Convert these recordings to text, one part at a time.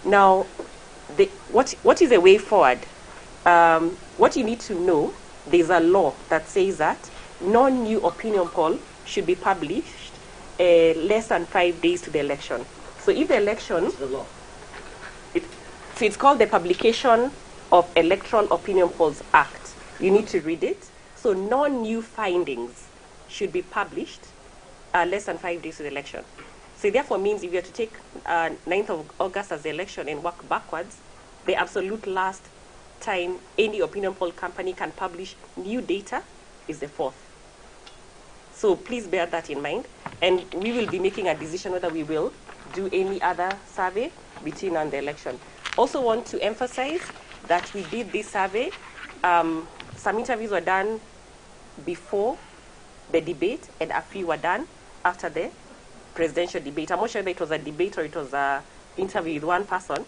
Now, what is a way forward? What you need to know, there's a law that says that no new opinion poll should be published less than 5 days to the election. So if the election... What's the law? So it's called the Publication of Electoral Opinion Polls Act. You need to read it. So no new findings should be published less than 5 days to the election. So it therefore means if you are to take 9th of August as the election and work backwards, the absolute last time any opinion poll company can publish new data is the 4th. So please bear that in mind. And we will be making a decision whether we will do any other survey between now and the election. Also want to emphasize that we did this survey. Some interviews were done before the debate and a few were done after the presidential debate. I'm not sure whether it was a debate or it was an interview with one person.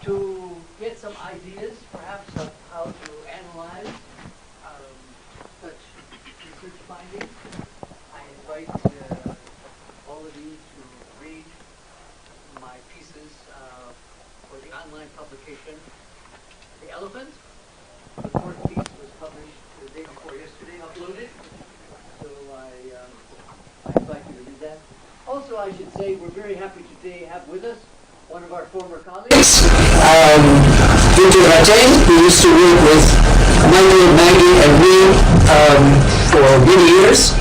To get some ideas, perhaps, of how to analyze such research findings, I invite all of you to read my pieces for the online publication, The Elephant. The fourth piece was published the day before yesterday, uploaded. So I invite you to read that. Also, I should say we're very happy today to have with us one of our former colleagues, Ruto, who used to work with Michael, Maggie, and me for many years.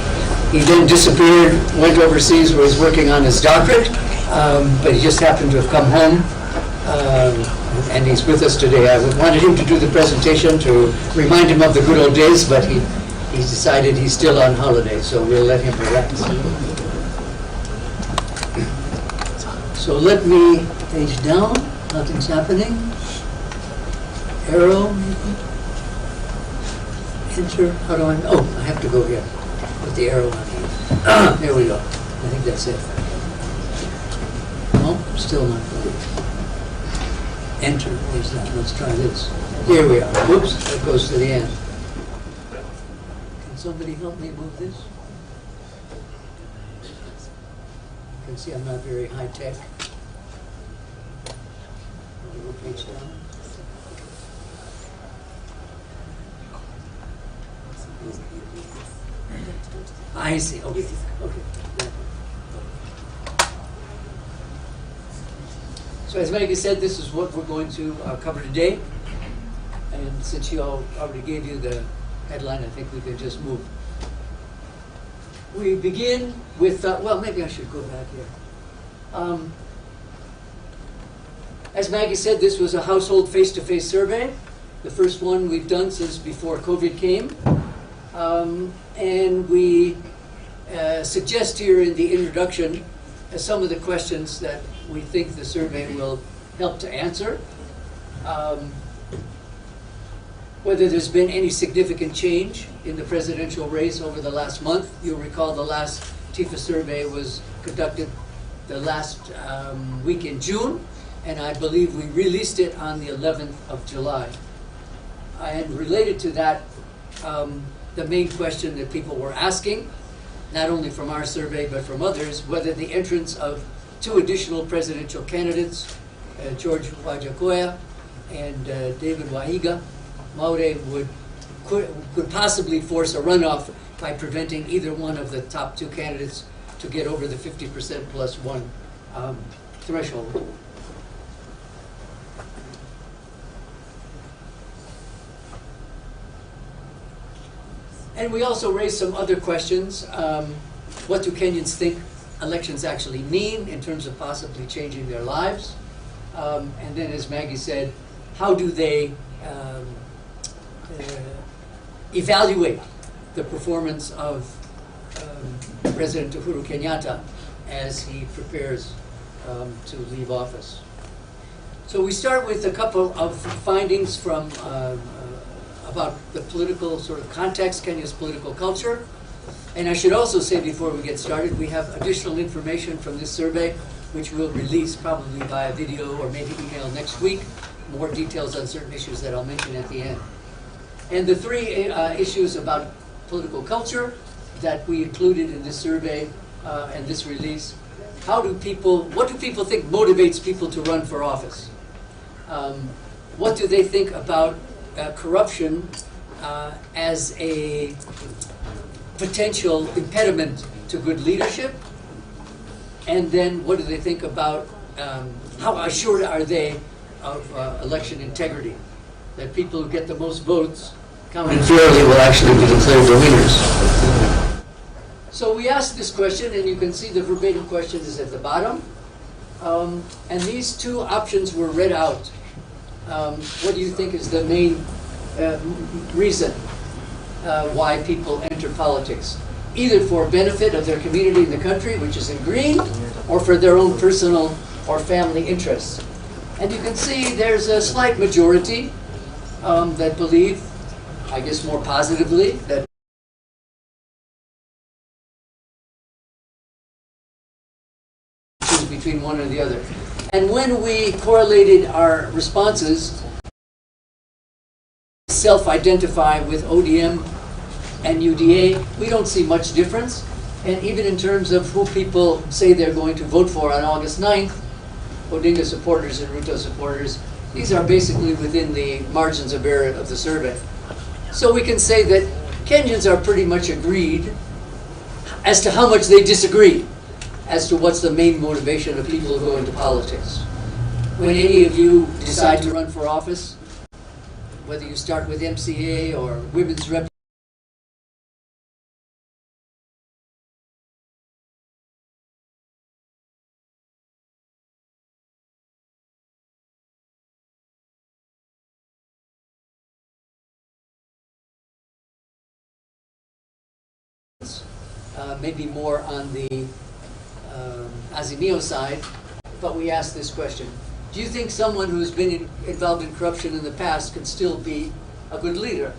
He then disappeared, went overseas where he's working on his doctorate, but he just happened to have come home, and he's with us today. I wanted him to do the presentation to remind him of the good old days, but he decided he's still on holiday, so we'll let him relax. So let me page down, nothing's happening. Arrow, maybe? Enter, how do I, oh, I have to go here. Put the arrow on here. There we go. I think that's it. No, still not good. Enter, where's that? Let's try this. Here we are. Whoops, that goes to the end. Can somebody help me move this? You can see I'm not very high tech. Page down. I see. Okay. Okay. So as Maggie said, this is what we're going to cover today. And since you all already gave you the headline, I think we can just move. We begin with, well, maybe I should go back here. As Maggie said, this was a household face-to-face survey, the first one we've done since before COVID came. And we suggest here in the introduction some of the questions that we think the survey will help to answer. Whether there's been any significant change in the presidential race over the last month. You'll recall the last Tifa survey was conducted the last week in June, and I believe we released it on the 11th of July. And related to that, the main question that people were asking, not only from our survey but from others, whether the entrance of two additional presidential candidates, George Wajakoya and David Wahiga Maure, would could possibly force a runoff by preventing either one of the top two candidates to get over the 50% plus one threshold. And we also raised some other questions. What do Kenyans think elections actually mean in terms of possibly changing their lives? And then, as Maggie said, how do they evaluate the performance of President Uhuru Kenyatta as he prepares to leave office? So we start with a couple of findings from about the political sort of context, Kenya's political culture. And I should also say before we get started, we have additional information from this survey, which we'll release probably via video or maybe email next week. More details on certain issues that I'll mention at the end. And the three issues about political culture that we included in this survey and this release. What do people think motivates people to run for office? What do they think about corruption as a potential impediment to good leadership? And then what do they think about how assured are they of election integrity? That people who get the most votes counted fairly will actually be declared the winners. So we asked this question, and you can see the verbatim question is at the bottom. And these two options were read out. What do you think is the main reason why people enter politics? Either for benefit of their community in the country, which is in green, or for their own personal or family interests. And you can see there's a slight majority that believe, I guess more positively, that choose between one or the other. And when we correlated our responses, self-identify with ODM and UDA, we don't see much difference. And even in terms of who people say they're going to vote for on August 9th, Odinga supporters and Ruto supporters, these are basically within the margins of error of the survey. So we can say that Kenyans are pretty much agreed as to how much they disagree as to what's the main motivation of people who go into politics. When any of you decide to run for office, whether you start with MCA or women's rep, maybe more on the Azimio side, but we asked this question. Do you think someone who's been involved in corruption in the past can still be a good leader?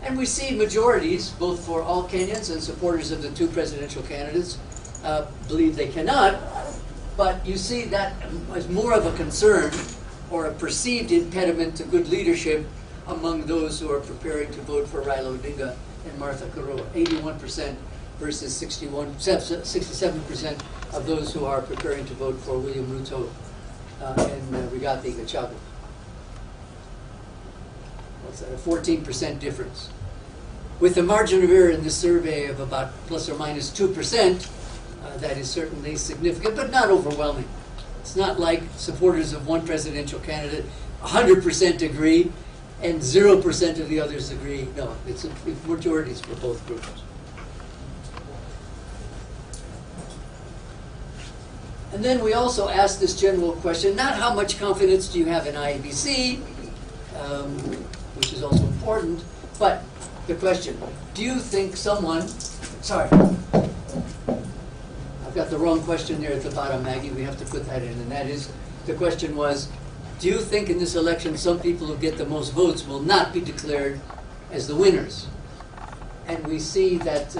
And we see majorities, both for all Kenyans and supporters of the two presidential candidates, believe they cannot, but you see that as more of a concern or a perceived impediment to good leadership among those who are preparing to vote for Raila Odinga and Martha Karua, 81% versus 67% of those who are preparing to vote for William Ruto and Rigathi Gachagua. What's that, a 14% difference. With the margin of error in this survey of about plus or minus 2%, that is certainly significant, but not overwhelming. It's not like supporters of one presidential candidate 100% agree and 0% of the others agree. No, it's majorities for both groups. And then we also asked this general question, not how much confidence do you have in IEBC, which is also important, but the question, do you think someone, sorry, I've got the wrong question there at the bottom, Maggie, we have to put that in, and that is, the question was, do you think in this election some people who get the most votes will not be declared as the winners? And we see that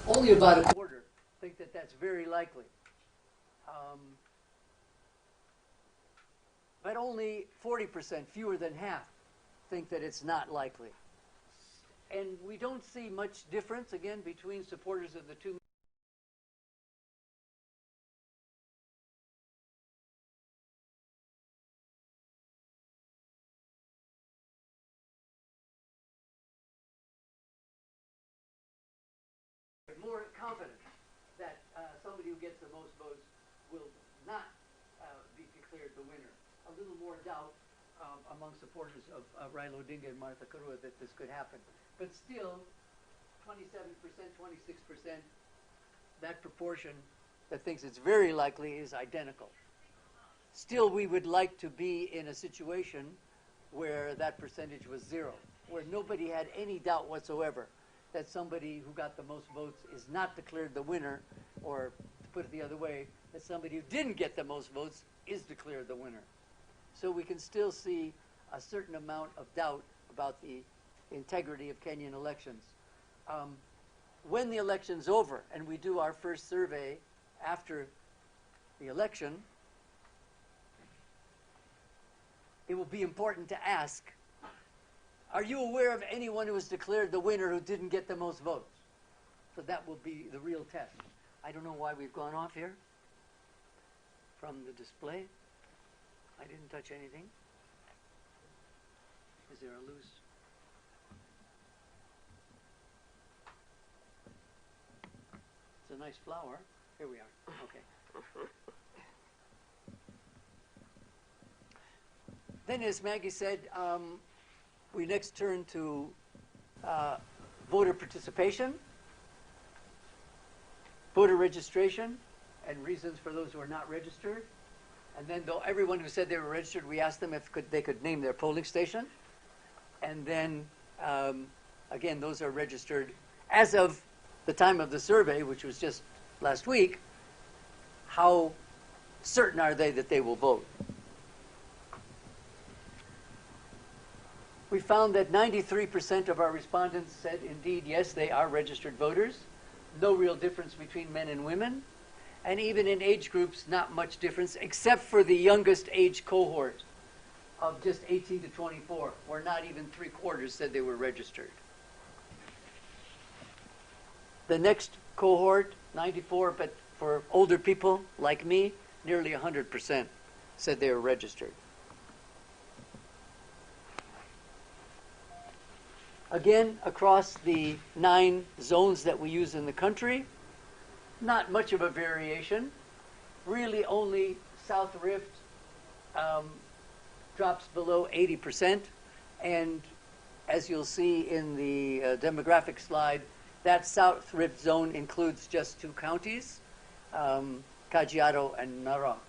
only about a quarter think that that's very likely. But only 40%, fewer than half, think that it's not likely. And we don't see much difference, again, between supporters of the two more confident that somebody who gets the most votes will not be declared the winner. A little more doubt among supporters of Raila Odinga and Martha Karua that this could happen. But still, 27%, 26%, that proportion that thinks it's very likely is identical. Still, we would like to be in a situation where that percentage was zero, where nobody had any doubt whatsoever that somebody who got the most votes is not declared the winner, or to put it the other way, that somebody who didn't get the most votes is declared the winner. So we can still see a certain amount of doubt about the integrity of Kenyan elections. When the election's over and we do our first survey after the election, it will be important to ask, are you aware of anyone who was declared the winner who didn't get the most votes? So that will be the real test. I don't know why we've gone off here from the display. I didn't touch anything. Is there a loose? It's a nice flower. Here we are. Okay. Then, as Maggie said, we next turn to voter participation, voter registration, and reasons for those who are not registered. And then, though everyone who said they were registered, we asked them if they could name their polling station. And then, again, those are registered as of the time of the survey, which was just last week. How certain are they that they will vote? We found that 93% of our respondents said, indeed, yes, they are registered voters. No real difference between men and women. And even in age groups, not much difference, except for the youngest age cohort of just 18 to 24, where not even 3/4 said they were registered. The next cohort, 94, but for older people like me, nearly 100% said they were registered. Again, across the 9 zones that we use in the country, not much of a variation. Really only South Rift drops below 80%. And as you'll see in the demographic slide, that South Rift zone includes just 2 counties, Kajiado and Narok.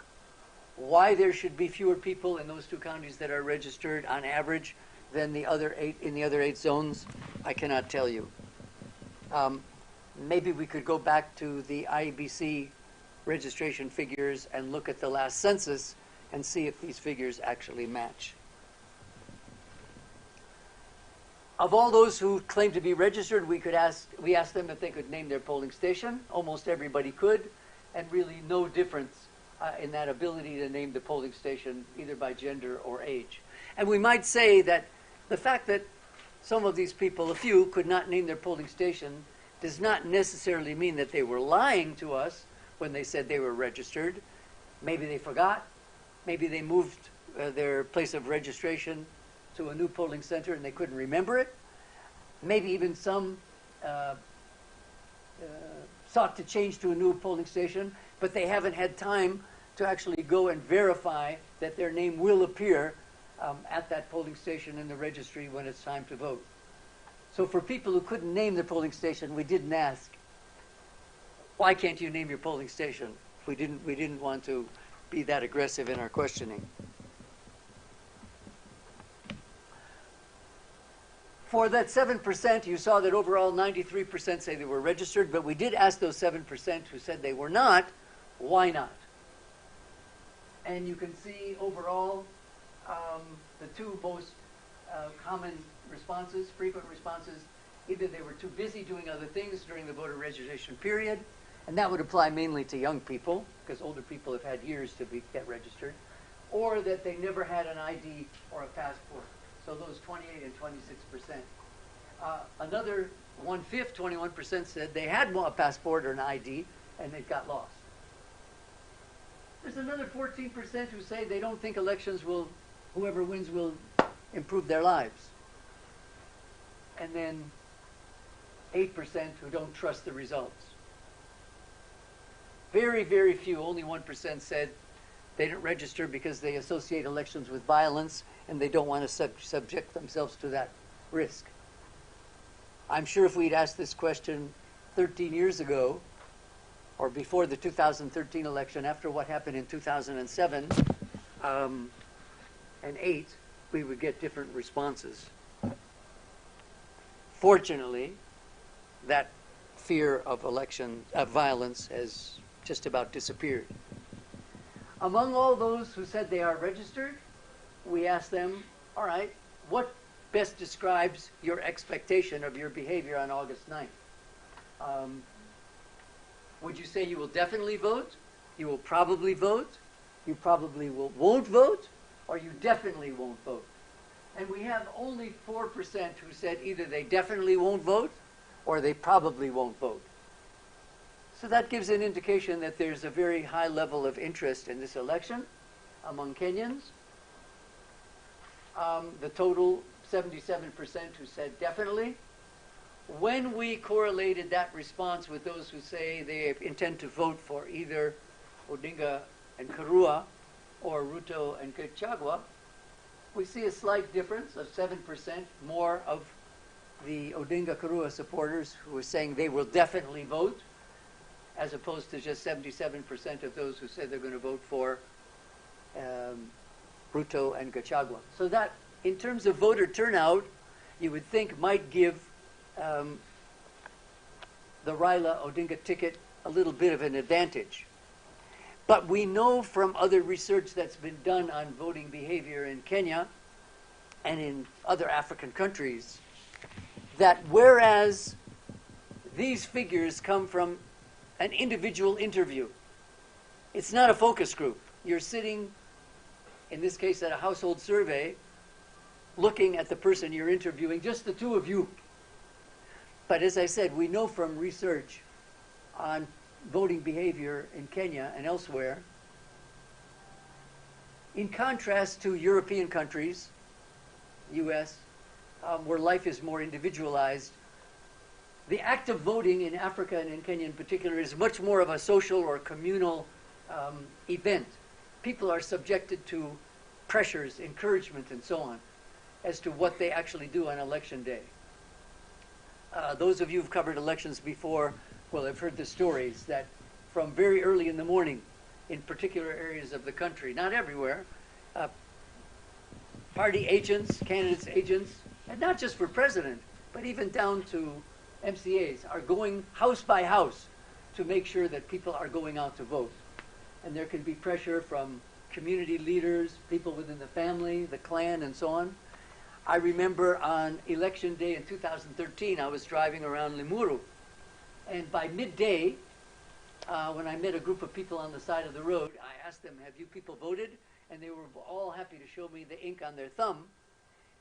Why there should be fewer people in those 2 counties that are registered on average than the other 8 in the other 8 zones, I cannot tell you. Maybe we could go back to the IEBC registration figures and look at the last census and see if these figures actually match. Of all those who claimed to be registered, we asked them if they could name their polling station. Almost everybody could, and really no difference in that ability to name the polling station either by gender or age. And we might say that the fact that some of these people, a few, could not name their polling station does not necessarily mean that they were lying to us when they said they were registered. Maybe they forgot. Maybe they moved their place of registration to a new polling center and they couldn't remember it. Maybe even some sought to change to a new polling station, but they haven't had time to actually go and verify that their name will appear at that polling station in the registry when it's time to vote. So for people who couldn't name their polling station, we didn't ask, why can't you name your polling station? We didn't want to be that aggressive in our questioning. For that 7%, you saw that overall 93% say they were registered, but we did ask those 7% who said they were not, why not? And you can see overall the 2 most common responses, frequent responses, either they were too busy doing other things during the voter registration period, and that would apply mainly to young people, because older people have had years to get registered, or that they never had an ID or a passport. So those 28 and 26%. Another 1/5, 21% said they had a passport or an ID and it got lost. There's another 14% who say they don't think elections will, whoever wins will improve their lives. And then 8% who don't trust the results. Very, very few, only 1% said they didn't register because they associate elections with violence and they don't want to subject themselves to that risk. I'm sure if we'd asked this question 13 years ago, or before the 2013 election, after what happened in 2007 and 8, we would get different responses. Fortunately, that fear of violence has just about disappeared. Among all those who said they are registered, we asked them, all right, what best describes your expectation of your behavior on August 9th? Would you say you will definitely vote? You will probably vote? You probably won't vote? Or you definitely won't vote? And we have only 4% who said either they definitely won't vote or they probably won't vote. So that gives an indication that there's a very high level of interest in this election among Kenyans. The total, 77% who said definitely. When we correlated that response with those who say they intend to vote for either Odinga and Karua or Ruto and Gachagua, we see a slight difference of 7% more of the Odinga-Karua supporters who are saying they will definitely vote, as opposed to just 77% of those who said they're going to vote for Ruto and Gachagua. So that, in terms of voter turnout, you would think might give the Raila Odinga ticket a little bit of an advantage. But we know from other research that's been done on voting behavior in Kenya and in other African countries that whereas these figures come from an individual interview, it's not a focus group. You're sitting, in this case, at a household survey, looking at the person you're interviewing, just the two of you. But as I said, we know from research on voting behavior in Kenya and elsewhere, in contrast to European countries, US, where life is more individualized, the act of voting in Africa and in Kenya in particular is much more of a social or communal event. People are subjected to pressures, encouragement, and so on as to what they actually do on election day. Those of you who've covered elections before will have heard the stories that from very early in the morning, in particular areas of the country, not everywhere, party agents, candidates agents, and not just for president, but even down to MCAs, are going house by house to make sure that people are going out to vote. And there can be pressure from community leaders, people within the family, the clan, and so on. I remember on election day in 2013, I was driving around Limuru. And by midday, when I met a group of people on the side of the road, I asked them, have you people voted? And they were all happy to show me the ink on their thumb.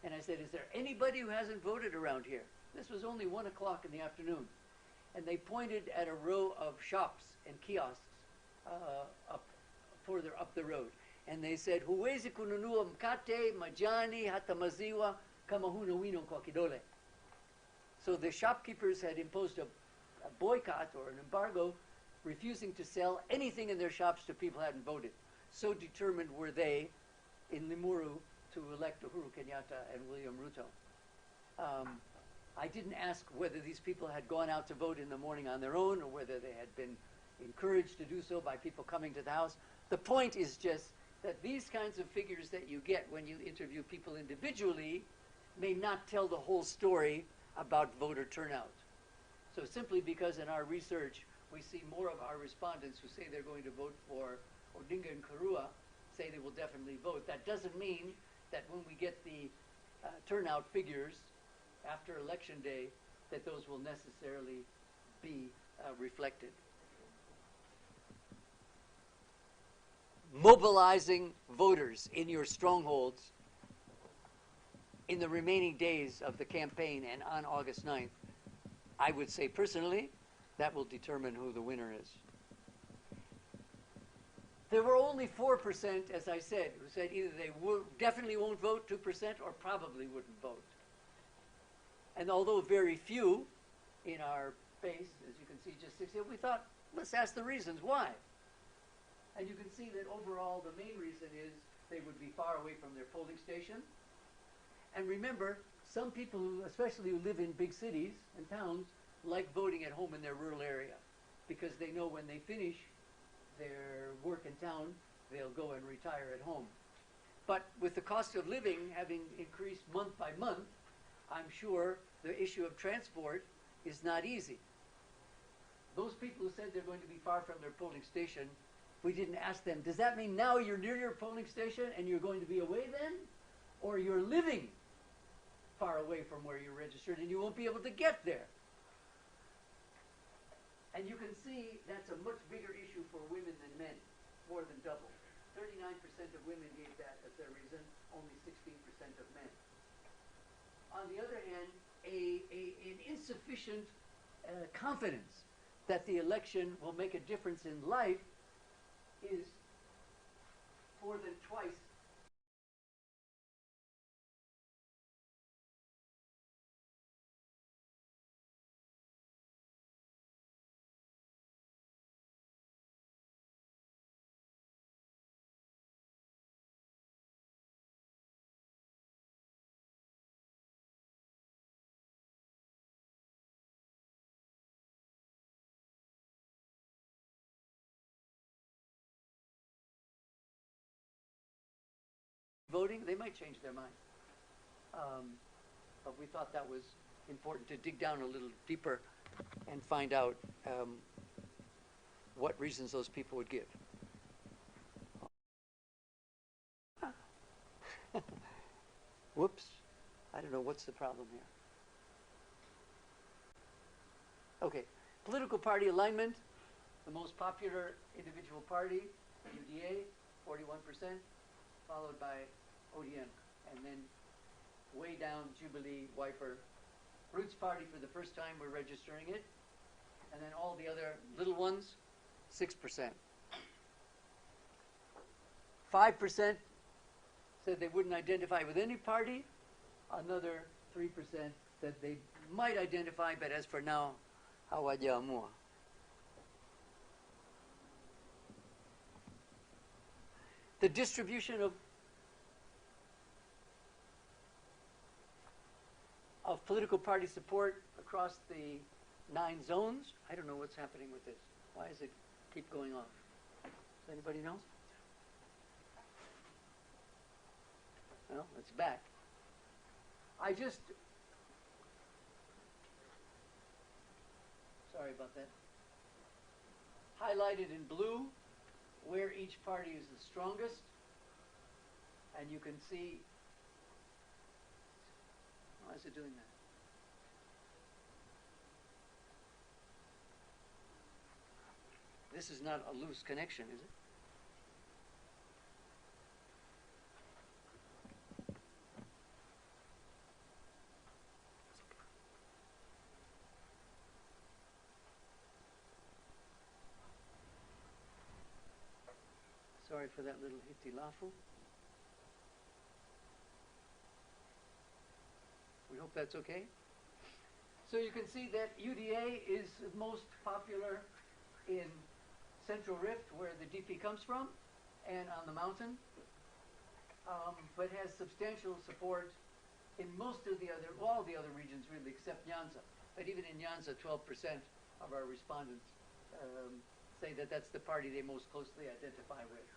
And I said, is there anybody who hasn't voted around here? This was only 1 o'clock in the afternoon. And they pointed at a row of shops and kiosks further up the road. And they said, huwezi kununua mkate, majani, hata maziwa, kama huna wino kwa kidole. So the shopkeepers had imposed a boycott or an embargo, refusing to sell anything in their shops to people who hadn't voted. So determined were they in Limuru to elect Uhuru Kenyatta and William Ruto. I didn't ask whether these people had gone out to vote in the morning on their own or whether they had been encouraged to do so by people coming to the house. The point is just that these kinds of figures that you get when you interview people individually may not tell the whole story about voter turnout. So simply because in our research we see more of our respondents who say they're going to vote for Odinga and Karua say they will definitely vote, that doesn't mean that when we get the turnout figures after election day that those will necessarily be reflected. Mobilizing voters in your strongholds in the remaining days of the campaign and on August 9th, I would say personally, that will determine who the winner is. There were only 4%, as I said, who said either they definitely won't vote, 2%, or probably wouldn't vote. And although very few, in our base, as you can see, just 60. We thought, let's ask the reasons why. And you can see that overall the main reason is they would be far away from their polling station. And remember, some people, especially who live in big cities and towns, like voting at home in their rural area because they know when they finish their work in town, they'll go and retire at home. But with the cost of living having increased month by month, I'm sure the issue of transport is not easy. Those people who said they're going to be far from their polling station, we didn't ask them, does that mean now you're near your polling station and you're going to be away then? Or you're living far away from where you're registered and you won't be able to get there? And you can see that's a much bigger issue for women than men, more than double. 39% of women gave that as their reason, only 16% of men. On the other hand, an insufficient confidence that the election will make a difference in life is more than twice. Voting, they might change their mind. But we thought that was important to dig down a little deeper and find out what reasons those people would give. Whoops. I don't know what's the problem here. Okay. Political party alignment, the most popular individual party, UDA, 41%, followed by ODM, and then way down Jubilee, Wiper. Roots Party for the first time, we're registering it. And then all the other little ones, 6%. 5% said they wouldn't identify with any party. Another 3% said they might identify, but as for now, hawajaamua. The distribution of political party support across the 9 zones. I don't know what's happening with this. Why does it keep going off? Does anybody know? Well, it's back. Sorry about that. Highlighted in blue where each party is the strongest. And you can see, why is it doing that? This is not a loose connection, is it? Sorry for that little hitilafu. We hope that's okay. So you can see that UDA is most popular in Central Rift, where the DP comes from, and on the mountain, but has substantial support in most of the other, all the other regions really, except Nyanza. But even in Nyanza, 12% of our respondents say that that's the party they most closely identify with.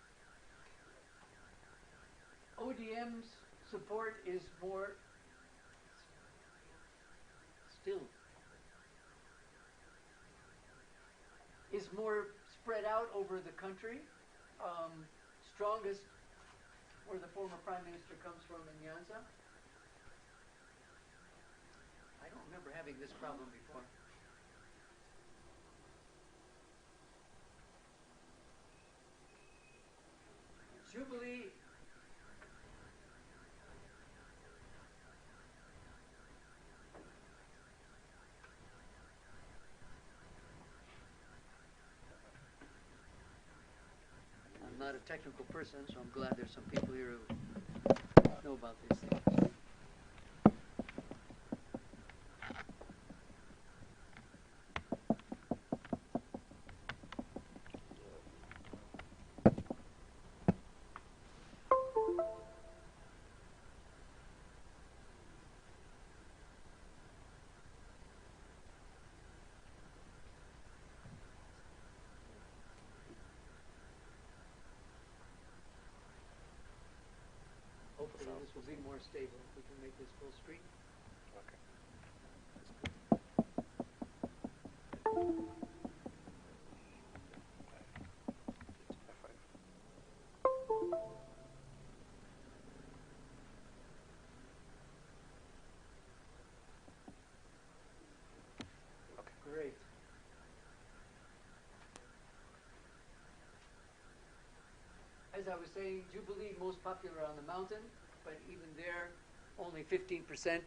ODM's support is more spread out over the country. Strongest where the former Prime Minister comes from in Nyanza. I don't remember having this problem before. Jubilee I'm not a technical person, so I'm glad there's some people here who know about these things. more stable. We can make this full screen. Okay. Great. As I was saying, Jubilee most popular on the mountain, but even there, only 15%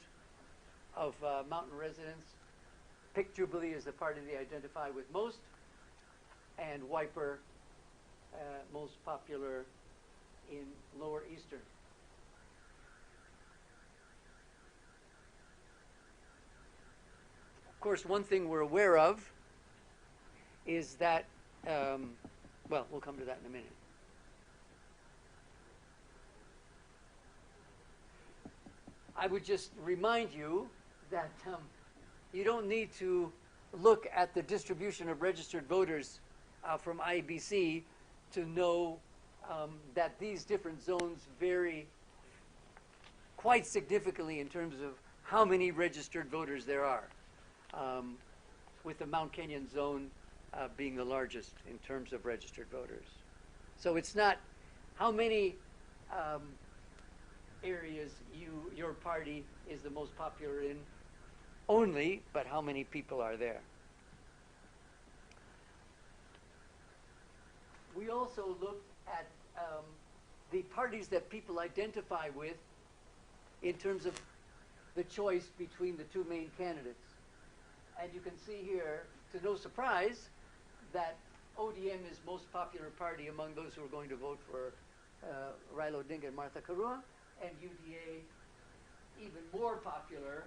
of mountain residents pick Jubilee as the party they identify with most, and Wiper most popular in Lower Eastern. Of course, one thing we're aware of is that, well, we'll come to that in a minute. I would just remind you that you don't need to look at the distribution of registered voters from IBC to know that these different zones vary quite significantly in terms of how many registered voters there are, with the Mount Kenyan zone being the largest in terms of registered voters. So it's not how many areas your party is the most popular in only, but how many people are there. We also looked at the parties that people identify with in terms of the choice between the two main candidates. And you can see here, to no surprise, that ODM is most popular party among those who are going to vote for Raila Odinga and Martha Karua, and UDA even more popular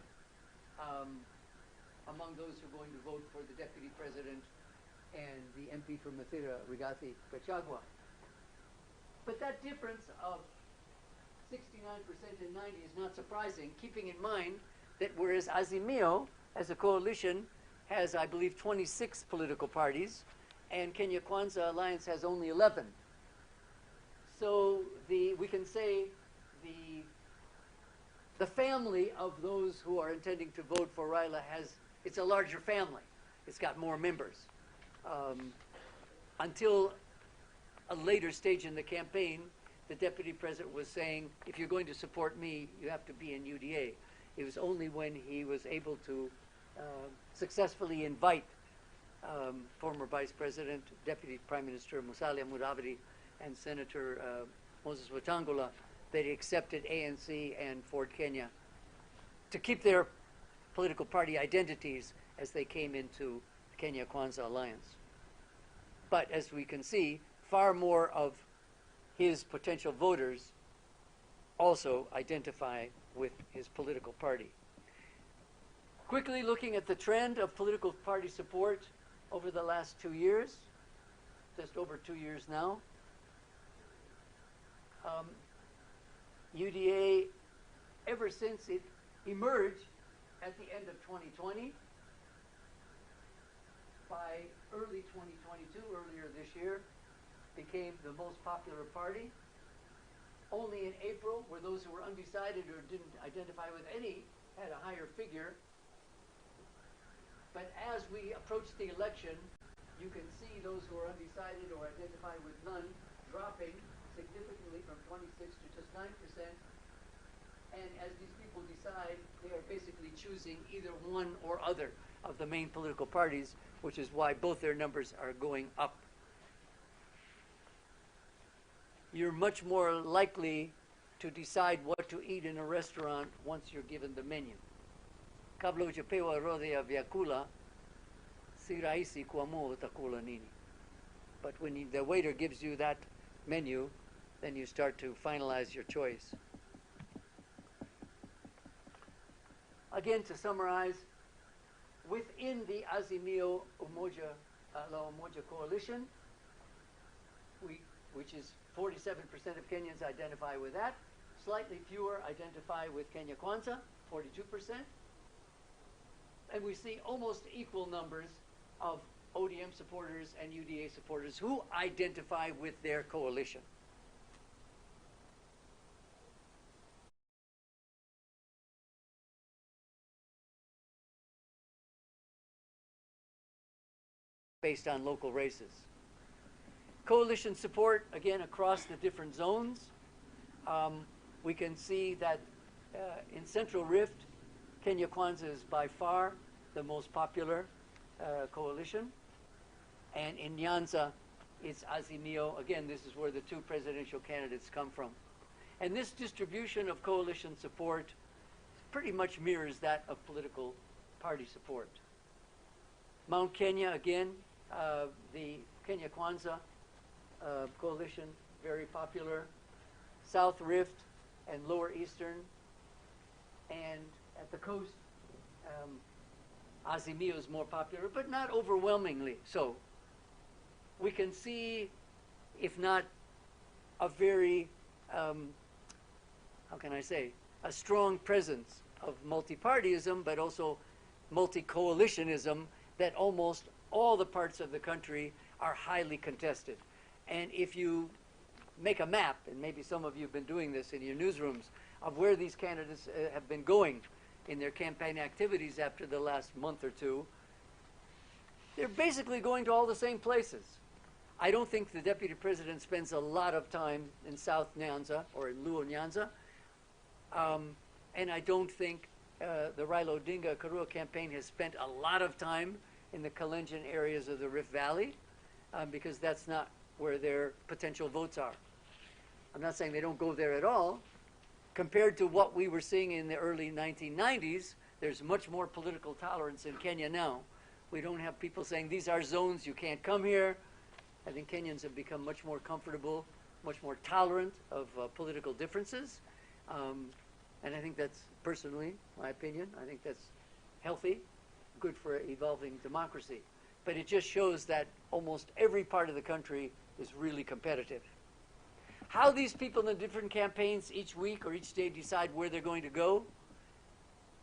among those who are going to vote for the deputy president and the MP from Mathira, Rigathi Gachagua. But that difference of 69% and 90 is not surprising, keeping in mind that whereas Azimio, as a coalition, has, I believe, 26 political parties, and Kenya Kwanza Alliance has only 11. So we can say the family of those who are intending to vote for Raila it's a larger family. It's got more members. Until a later stage in the campaign, the deputy president was saying, if you're going to support me, you have to be in UDA. It was only when he was able to successfully invite former Vice President, Deputy Prime Minister Musalia Mudavadi, and Senator Moses Wetangula that he accepted ANC and Ford Kenya to keep their political party identities as they came into the Kenya Kwanza Alliance. But as we can see, far more of his potential voters also identify with his political party. Quickly looking at the trend of political party support over the last 2 years, just over 2 years now. UDA, ever since it emerged at the end of 2020, by early 2022, earlier this year, became the most popular party. Only in April, where those who were undecided or didn't identify with any had a higher figure. But as we approach the election, you can see those who are undecided or identify with none dropping significantly from 26 to just 9%. And as these people decide, they are basically choosing either one or other of the main political parties, which is why both their numbers are going up. You're much more likely to decide what to eat in a restaurant once you're given the menu. Kabla hujapewa orodha ya vyakula, si rahisi kuamua utakula nini. But when the waiter gives you that menu, then you start to finalize your choice. Again, to summarize, within the Azimio La Umoja coalition, which is 47% of Kenyans identify with that, slightly fewer identify with Kenya Kwanza, 42%, and we see almost equal numbers of ODM supporters and UDA supporters who identify with their coalition. based on local races. Coalition support, again, across the different zones. We can see that in Central Rift, Kenya Kwanza is by far the most popular coalition. And in Nyanza, it's Azimio. Again, this is where the two presidential candidates come from. And this distribution of coalition support pretty much mirrors that of political party support. Mount Kenya, again, the Kenya Kwanza coalition, very popular. South Rift and Lower Eastern. And at the coast, Azimio is more popular, but not overwhelmingly so. We can see, if not a very, how can I say, a strong presence of multi-partyism, but also multi-coalitionism, that almost all the parts of the country are highly contested. And if you make a map, and maybe some of you have been doing this in your newsrooms, of where these candidates have been going in their campaign activities after the last month or two, they're basically going to all the same places. I don't think the deputy president spends a lot of time in South Nyanza or in Luo Nyanza. And I don't think the Raila Odinga Karua campaign has spent a lot of time in the Kalenjin areas of the Rift Valley, because that's not where their potential votes are. I'm not saying they don't go there at all. Compared to what we were seeing in the early 1990s, there's much more political tolerance in Kenya now. We don't have people saying, these are zones, you can't come here. I think Kenyans have become much more comfortable, much more tolerant of political differences. And I think that's, personally, my opinion, I think that's healthy, good for evolving democracy. But it just shows that almost every part of the country is really competitive. How these people in the different campaigns each week or each day decide where they're going to go,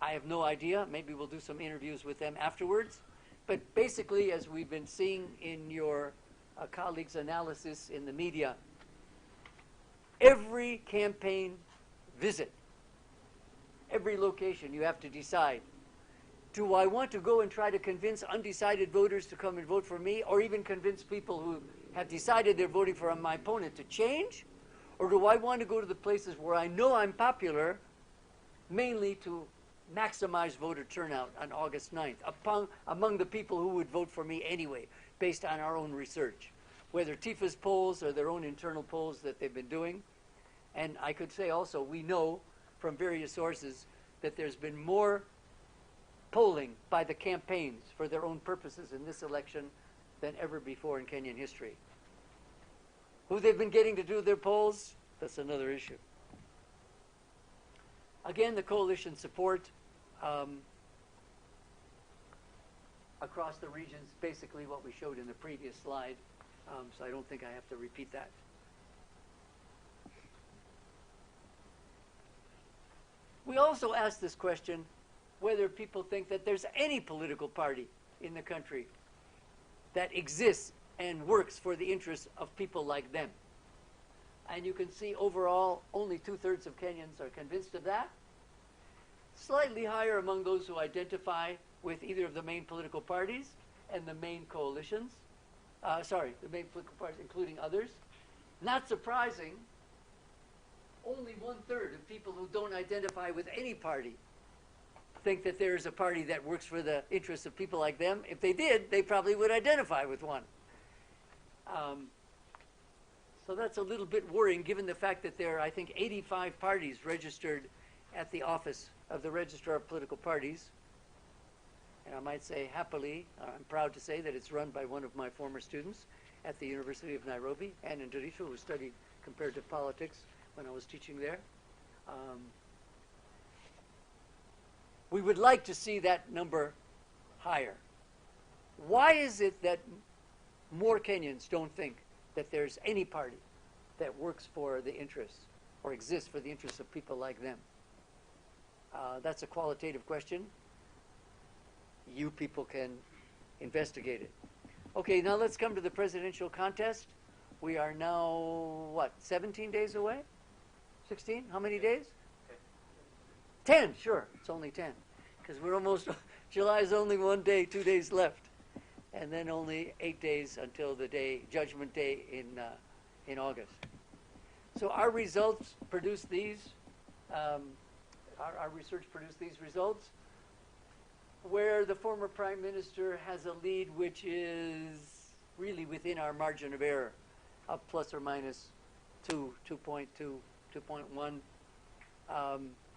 I have no idea. Maybe we'll do some interviews with them afterwards. But basically, as we've been seeing in your colleagues' analysis in the media, every campaign visit, every location, you have to decide, do I want to go and try to convince undecided voters to come and vote for me, or even convince people who have decided they're voting for my opponent to change? Or do I want to go to the places where I know I'm popular, mainly to maximize voter turnout on August 9th, among the people who would vote for me anyway, based on our own research, whether Tifa's polls or their own internal polls that they've been doing? And I could say also, we know from various sources that there's been more polling by the campaigns for their own purposes in this election than ever before in Kenyan history. Who they've been getting to do their polls, that's another issue. Again, the coalition support across the regions, basically what we showed in the previous slide, so I don't think I have to repeat that. We also asked this question, whether people think that there's any political party in the country that exists and works for the interests of people like them. And you can see overall, only 2/3 of Kenyans are convinced of that. Slightly higher among those who identify with either of the main political parties and the main coalitions. The main political parties, including others. Not surprising, only 1/3 of people who don't identify with any party think that there is a party that works for the interests of people like them. If they did, they probably would identify with one. So that's a little bit worrying, given the fact that there are, I think, 85 parties registered at the office of the Registrar of Political Parties. And I might say happily, I'm proud to say that it's run by one of my former students at the University of Nairobi, Ann Nderitu, who studied comparative politics when I was teaching there. We would like to see that number higher. Why is it that more Kenyans don't think that there's any party that works for the interests or exists for the interests of people like them? That's a qualitative question. You people can investigate it. Okay, now let's come to the presidential contest. We are now, what, 17 days away? 16? How many days? 10, sure, it's only 10. Because we're almost, July is only 1 day, 2 days left. and then only 8 days until the day, Judgment Day in August. So our results produce these, our research produced these results, where the former Prime Minister has a lead which is really within our margin of error, up plus or minus 2.2, 2.1.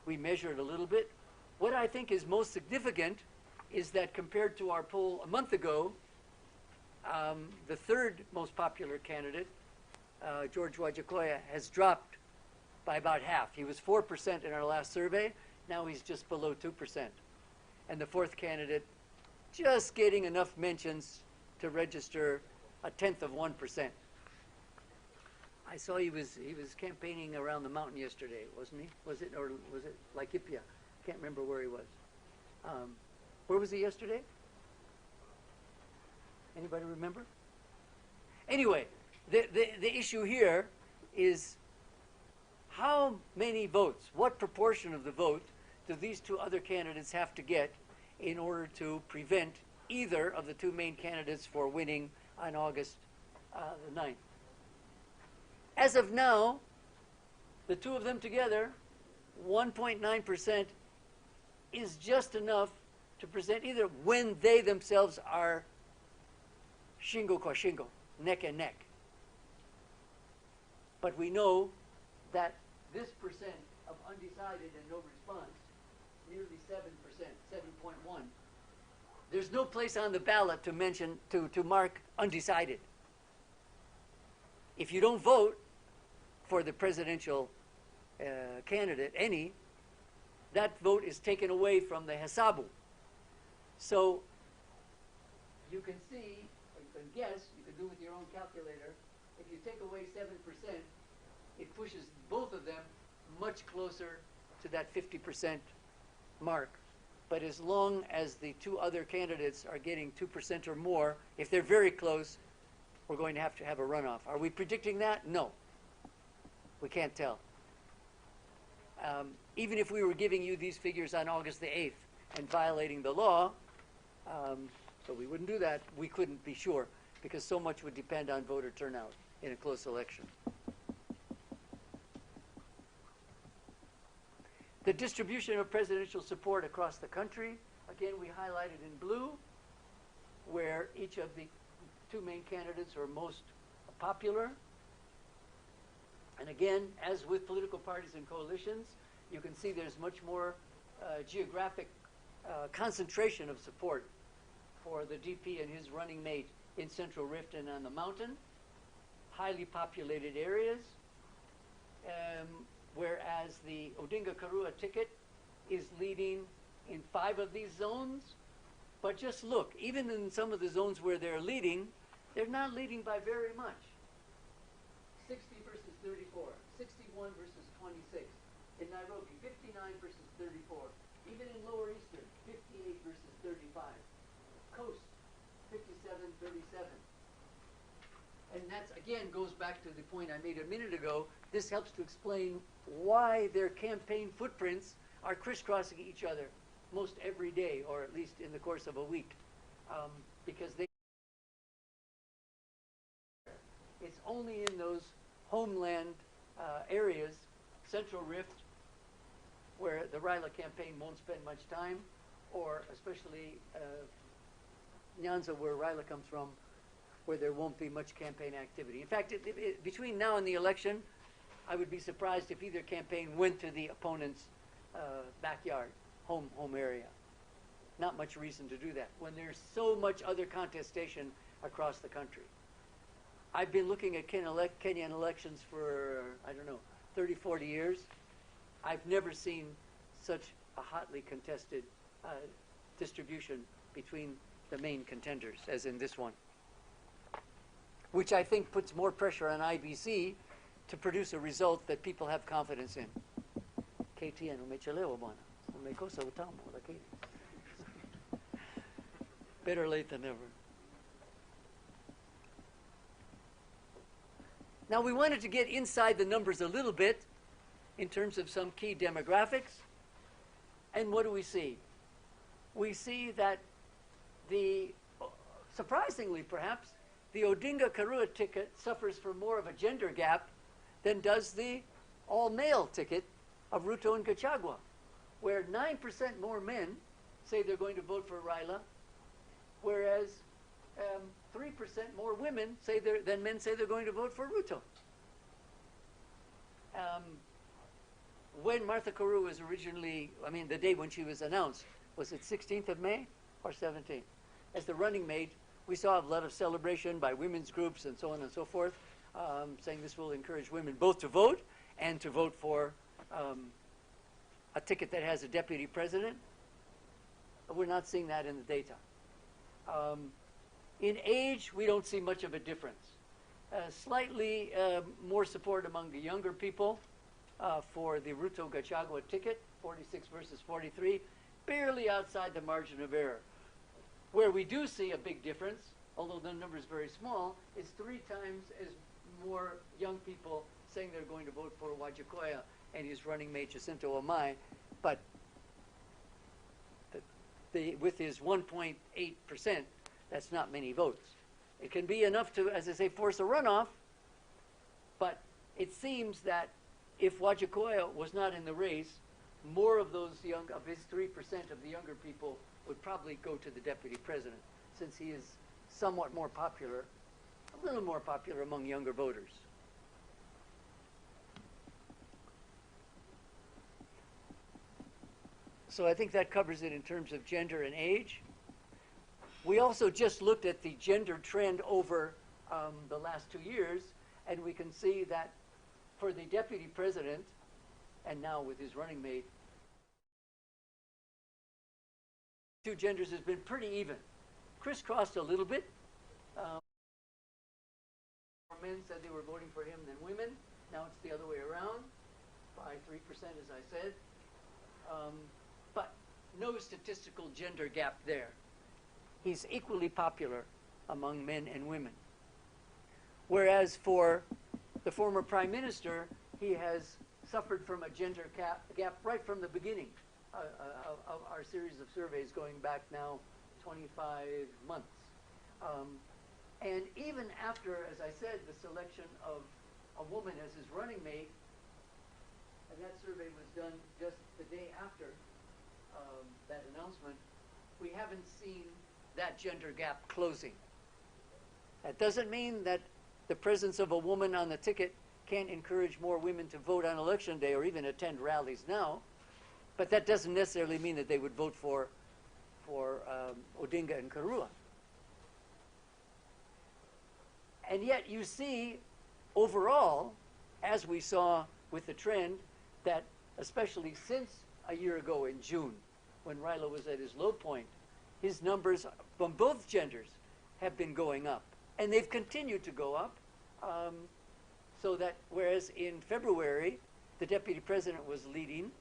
We measured a little bit. What I think is most significant is that compared to our poll a month ago, the third most popular candidate, George Wajakoya, has dropped by about half. He was 4% in our last survey. Now he's just below 2%. And the fourth candidate just getting enough mentions to register 1/10%. I saw he was campaigning around the mountain yesterday, wasn't he? Was it, or was it Laikipia? Can't remember where he was. Where was he yesterday? Anybody remember? Anyway, the issue here is how many votes, what proportion of the vote do these two other candidates have to get in order to prevent either of the two main candidates for winning on August the 9th. As of now, the two of them together, 1.9% is just enough to present either when they themselves are shingo kwa shingo, neck and neck. But we know that this percent of undecided and no response, nearly 7%, 7.1, there's no place on the ballot to mention, to mark undecided. If you don't vote for the presidential candidate, any, that vote is taken away from the hesabu. So you can see, or you can guess, you can do with your own calculator, if you take away 7%, it pushes both of them much closer to that 50% mark. But as long as the two other candidates are getting 2% or more, if they're very close, we're going to have a runoff. Are we predicting that? No. We can't tell. Even if we were giving you these figures on August the 8th and violating the law, so we wouldn't do that, we couldn't be sure, because so much would depend on voter turnout in a close election. The distribution of presidential support across the country, again, we highlighted in blue, where each of the two main candidates are most popular. And again, as with political parties and coalitions, you can see there's much more geographic concentration of support for the DP and his running mate in Central Rift and on the mountain, highly populated areas, whereas the Odinga-Karua ticket is leading in 5 of these zones. But just look, even in some of the zones where they're leading, they're not leading by very much. 60 versus 34, 61 versus 26. In Nairobi, 59 versus 34. Even in Lower Eastern, 58 versus 35. Coast, 57, 37. And that's, again, goes back to the point I made a minute ago. This helps to explain why their campaign footprints are crisscrossing each other most every day, or at least in the course of a week. Because it's only in those homeland areas, Central Rift, where the Raila campaign won't spend much time, or especially Nyanza, where Raila comes from, where there won't be much campaign activity. In fact, between now and the election, I would be surprised if either campaign went to the opponent's backyard, home area. Not much reason to do that when there's so much other contestation across the country. I've been looking at Kenyan elections for, I don't know, 30, 40 years. I've never seen such a hotly contested distribution between the main contenders as in this one, which I think puts more pressure on IBC to produce a result that people have confidence in. KTN, umechelewa bwana. Umekosa utamu lakini. Better late than never. Now we wanted to get inside the numbers a little bit in terms of some key demographics. And what do we see? We see that surprisingly perhaps, the Odinga-Karua ticket suffers from more of a gender gap than does the all-male ticket of Ruto and Gachagua, where 9% more men say they're going to vote for Raila, whereas 3% more women than men say they're going to vote for Ruto. When Martha Karua was originally, the day when she was announced, was it 16th of May or 17th? As the running mate, we saw a lot of celebration by women's groups and so on and so forth, saying this will encourage women both to vote and to vote for a ticket that has a deputy president. We're not seeing that in the data. In age, we don't see much of a difference. Slightly more support among the younger people for the Ruto-Gachagua ticket, 46 versus 43, barely outside the margin of error. Where we do see a big difference, although the number is very small, is 3 times as more young people saying they're going to vote for Wajakoya and his running mate Jacinto Amai, but with his 1.8%, that's not many votes. It can be enough to, as I say, force a runoff, but it seems that if Wajakoya was not in the race, more of those of his 3% of the younger people would probably go to the deputy president, since he is somewhat more popular, a little more popular among younger voters. So I think that covers it in terms of gender and age. We also just looked at the gender trend over the last 2 years, and we can see that for the deputy president, and now with his running mate, 2 genders has been pretty even. Crisscrossed a little bit. More men said they were voting for him than women. Now it's the other way around, by 3%, as I said. But no statistical gender gap there. He's equally popular among men and women. Whereas for the former prime minister, he has suffered from a gender gap right from the beginning of our series of surveys going back now 25 months. And even after, as I said, the selection of a woman as his running mate, and that survey was done just the day after that announcement, we haven't seen that gender gap closing. That doesn't mean that the presence of a woman on the ticket can't encourage more women to vote on election day or even attend rallies now, but that doesn't necessarily mean that they would vote for Odinga and Karua. And yet you see overall, as we saw with the trend, that especially since a year ago in June, when Raila was at his low point, his numbers from both genders have been going up. And they've continued to go up, so that whereas in February, the deputy president was leading,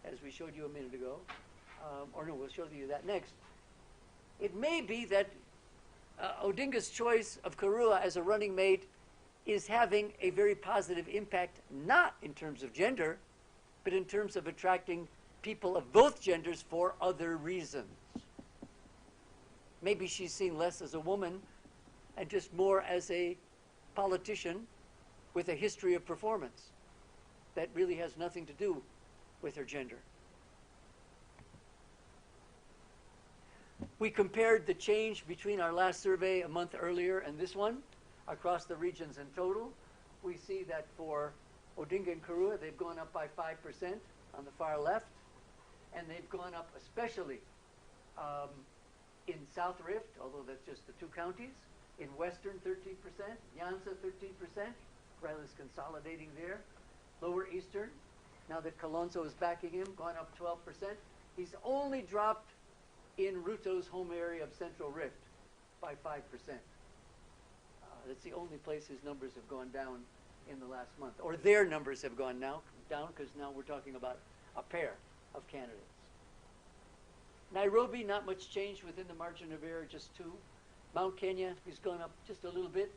as we showed you a minute ago, or no, we'll show you that next. It may be that Odinga's choice of Karua as a running mate is having a very positive impact, not in terms of gender, but in terms of attracting people of both genders for other reasons. Maybe she's seen less as a woman and just more as a politician with a history of performance that really has nothing to do with her gender. We compared the change between our last survey a month earlier and this one across the regions in total. We see that for Odinga and Karua, they've gone up by 5% on the far left, and they've gone up especially in South Rift, although that's just the 2 counties, in Western 13%, Nyanza 13%, Raila's consolidating there. Lower Eastern, now that Kalonzo is backing him, gone up 12%. He's only dropped in Ruto's home area of Central Rift by 5%. That's the only place his numbers have gone down in the last month, or their numbers have gone down, because now we're talking about a pair of candidates. Nairobi, not much change within the margin of error, just 2. Mount Kenya, he's gone up just a little bit,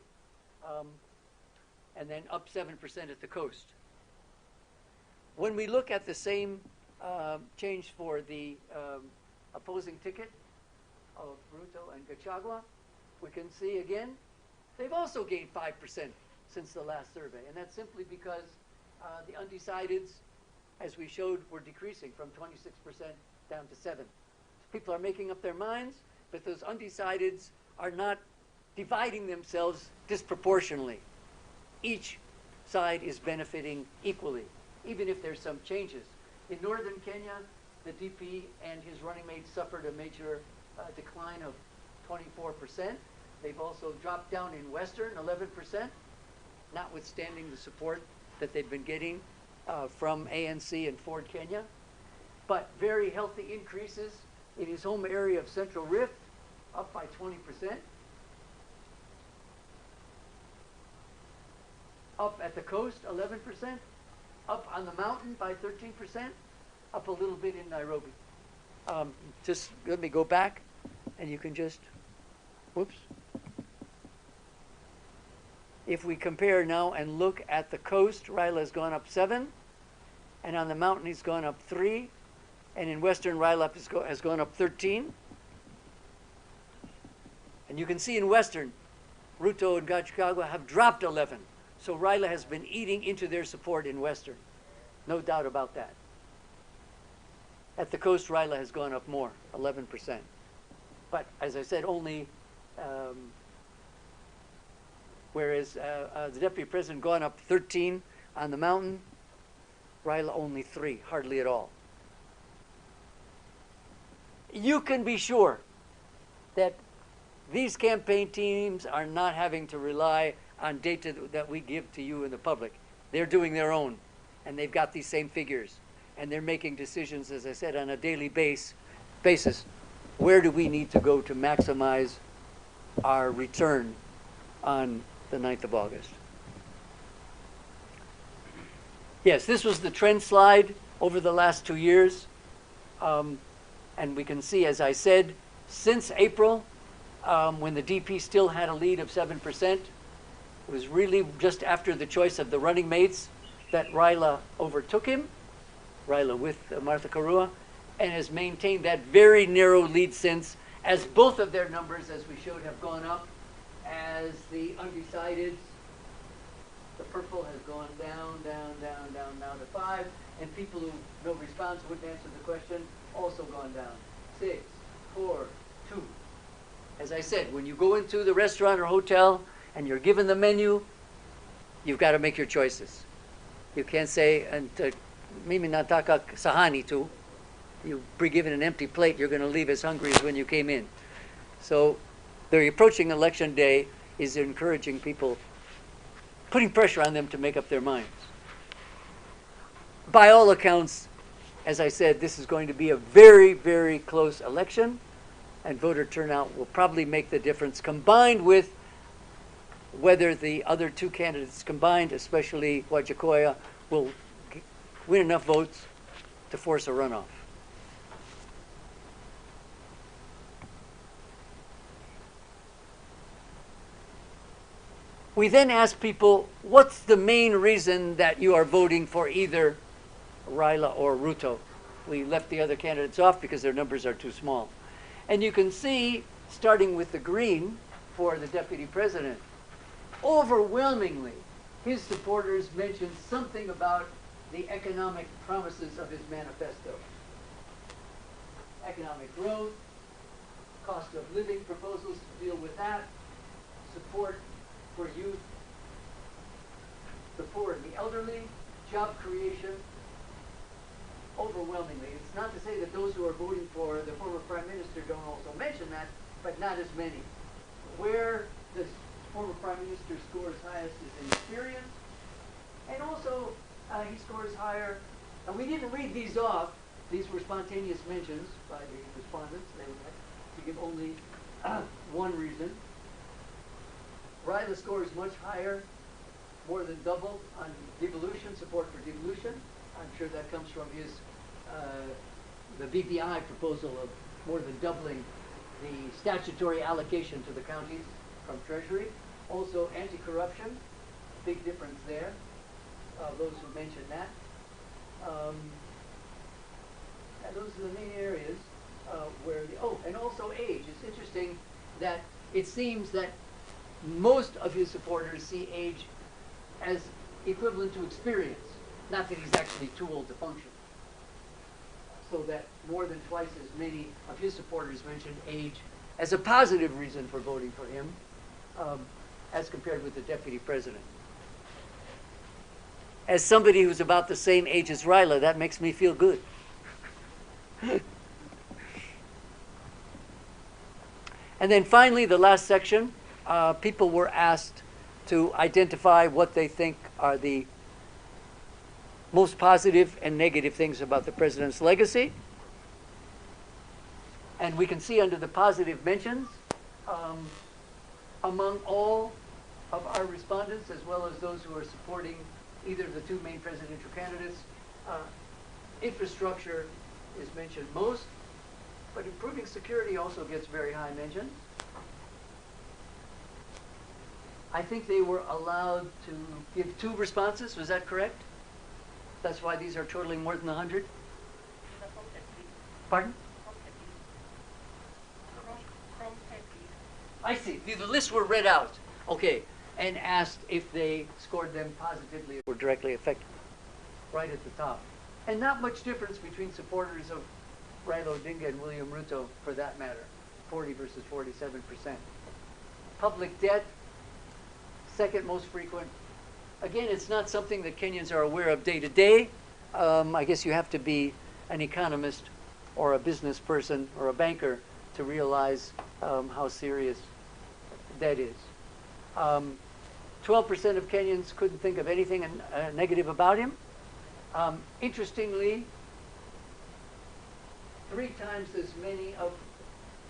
and then up 7% at the coast. When we look at the same change for the opposing ticket of Ruto and Gachagua, we can see again, they've also gained 5% since the last survey. And that's simply because the undecideds, as we showed, were decreasing from 26% down to 7%. People are making up their minds, but those undecideds are not dividing themselves disproportionately. Each side is benefiting equally, even if there's some changes. In northern Kenya, the DP and his running mate suffered a major decline of 24%. They've also dropped down in western, 11%, notwithstanding the support that they've been getting from ANC and Ford Kenya. But very healthy increases in his home area of Central Rift, up by 20%. Up at the coast, 11%. Up on the mountain by 13%. Up a little bit in Nairobi. Just let me go back, and you can just, whoops. If we compare now and look at the coast, Raila has gone up 7, and on the mountain he's gone up 3, and in western Raila has gone up 13. And you can see in western, Ruto and Gachagua have dropped 11. So Raila has been eating into their support in western. No doubt about that. At the coast, Raila has gone up more, 11%. But as I said, only, whereas the deputy president gone up 13 on the mountain, Raila only 3, hardly at all. You can be sure that these campaign teams are not having to rely on data that we give to you in the public. They're doing their own, and they've got these same figures. And they're making decisions, as I said, on a daily basis. Where do we need to go to maximize our return on the 9th of August? Yes, this was the trend slide over the last 2 years. And we can see, as I said, since April, when the DP still had a lead of 7%, it was really just after the choice of the running mates that Raila overtook him. Raila with Martha Karua, and has maintained that very narrow lead since, as both of their numbers, as we showed, have gone up, as the undecideds, the purple has gone down to 5, and people who no response, wouldn't answer the question, also gone down. 6, 4, 2. As I said, when you go into the restaurant or hotel and you're given the menu, you've got to make your choices. You can't say, and mimi nataka sahani tu. You be given an empty plate, you're going to leave as hungry as when you came in. So the approaching election day is encouraging people, putting pressure on them to make up their minds. By all accounts, as I said, this is going to be a very, very close election, and voter turnout will probably make the difference, combined with whether the other two candidates combined, especially Wajakoya, will win enough votes to force a runoff. We then ask people, what's the main reason that you are voting for either Raila or Ruto? We left the other candidates off because their numbers are too small. And you can see, starting with the green for the deputy president, overwhelmingly, his supporters mentioned something about the economic promises of his manifesto. Economic growth, cost of living proposals to deal with that, support for youth, the poor and the elderly, job creation, overwhelmingly. It's not to say that those who are voting for the former Prime Minister don't also mention that, but not as many. Where the former Prime Minister scores highest is in experience, and also he scores higher, and we didn't read these off. These were spontaneous mentions by the respondents. They would have to give only one reason. Raila scores much higher, more than double on devolution, support for devolution. I'm sure that comes from his, the BPI proposal of more than doubling the statutory allocation to the counties from Treasury. Also anti-corruption, big difference there, those who mentioned that. And those are the main areas where, and also age. It's interesting that it seems that most of his supporters see age as equivalent to experience, not that he's actually too old to function. So that more than twice as many of his supporters mentioned age as a positive reason for voting for him, as compared with the deputy president. As somebody who's about the same age as Raila, that makes me feel good. And then finally, the last section, people were asked to identify what they think are the most positive and negative things about the president's legacy. And we can see under the positive mentions, among all of our respondents, as well as those who are supporting either of the two main presidential candidates, infrastructure is mentioned most, but improving security also gets very high mention. I think they were allowed to give 2 responses, was that correct? That's why these are totaling more than 100? Pardon? I see. The lists were read out. Okay. And asked if they scored them positively or directly affected. Right at the top. And not much difference between supporters of Raila Odinga and William Ruto, for that matter. 40 versus 47%. Public debt, second most frequent. Again, it's not something that Kenyans are aware of day to day. I guess you have to be an economist or a business person or a banker to realize how serious debt is. 12% of Kenyans couldn't think of anything negative about him. Interestingly, 3 times as many of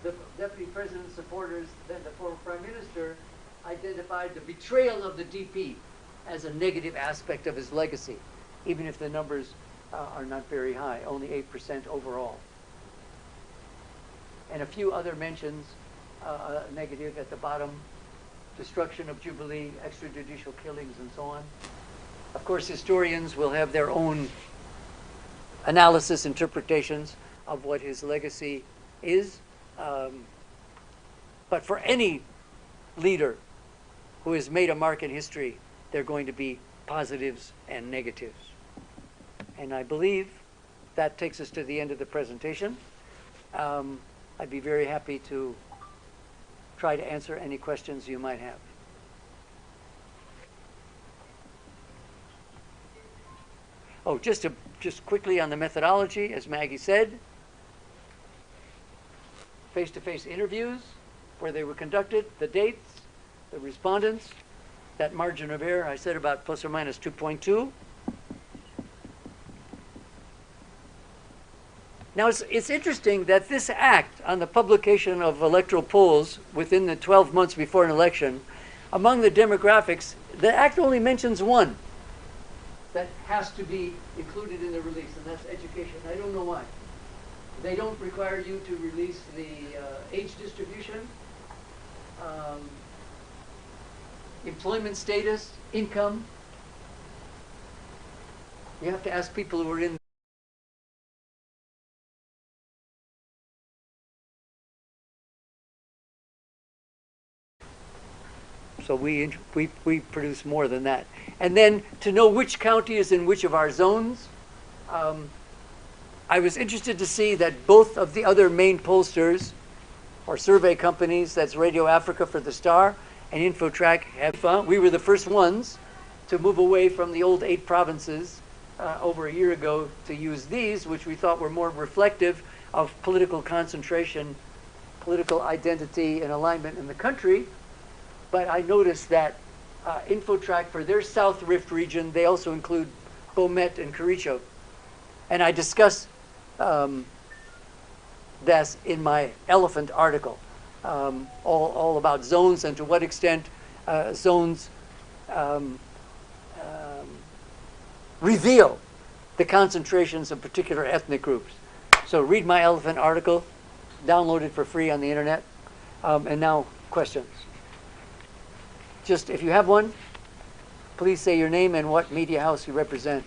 the deputy president's supporters than the former prime minister identified the betrayal of the DP as a negative aspect of his legacy, even if the numbers are not very high, only 8% overall. And a few other mentions, negative at the bottom, destruction of Jubilee, extrajudicial killings, and so on. Of course, historians will have their own analysis, interpretations of what his legacy is. But for any leader who has made a mark in history, there are going to be positives and negatives. And I believe that takes us to the end of the presentation. I'd be very happy to try to answer any questions you might have. Oh, just quickly on the methodology, as Maggie said, face-to-face interviews, where they were conducted, the dates, the respondents, that margin of error I said about plus or minus 2.2. Now, it's interesting that this act on the publication of electoral polls within the 12 months before an election, among the demographics, the act only mentions one that has to be included in the release, and that's education. I don't know why. They don't require you to release the age distribution, employment status, income. You have to ask people who are in. So we produce more than that. And then to know which county is in which of our zones, I was interested to see that both of the other main pollsters or survey companies, that's Radio Africa for the Star and InfoTrack, we were the first ones to move away from the old 8 provinces over a year ago to use these, which we thought were more reflective of political concentration, political identity, and alignment in the country. But I noticed that InfoTrack, for their South Rift region, they also include Bomet and Kericho. And I discuss this in my elephant article, all about zones and to what extent zones reveal the concentrations of particular ethnic groups. So read my elephant article, download it for free on the internet. And now questions. Just if you have one, please say your name and what media house you represent.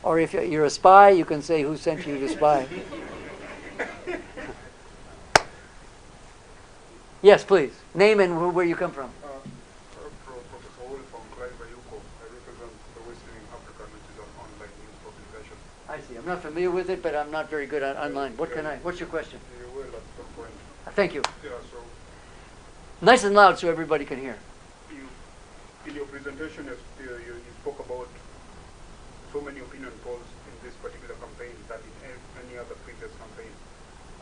Or if you're a spy, you can say who sent you to spy. Yes, please. Name and where you come from. Professor Oli from Yuko. I represent the Western Africa, which is an online news publication. I see. I'm not familiar with it, but I'm not very good at online. What's your question? You will at some point. Thank you. Yeah, so Nice and loud so everybody can hear. in your presentation, you spoke about so many opinion polls in this particular campaign than in any other previous campaign.